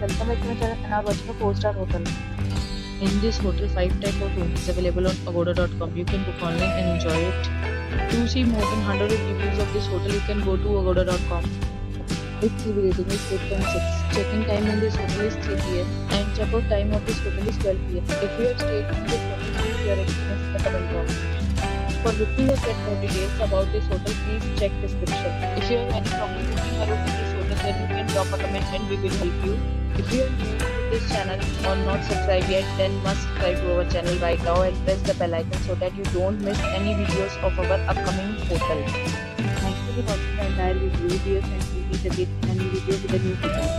welcome back to my channel and are watching a 4-star hotel. In this hotel, 5 type of rooms available on agoda.com. You can book online and enjoy it. To see more than 100 reviews of this hotel, you can go to agoda.com. Its review rating is 8.6. Check-in time in this hotel is 3 p.m. and check-out time of this hotel is 12 p.m. If you have stayed in this hotel, please your experience in the comment box. For booking or get more details about this hotel, please check description. If you have any problem booking a room in this hotel, then you can drop a comment and we will help you. If you are new to this channel or not subscribed yet, then must subscribe to our channel right now and press the bell icon so that you don't miss any videos of our upcoming hotel. Thank you for watching the entire video. Dear friends, will be the any video with a new hotel.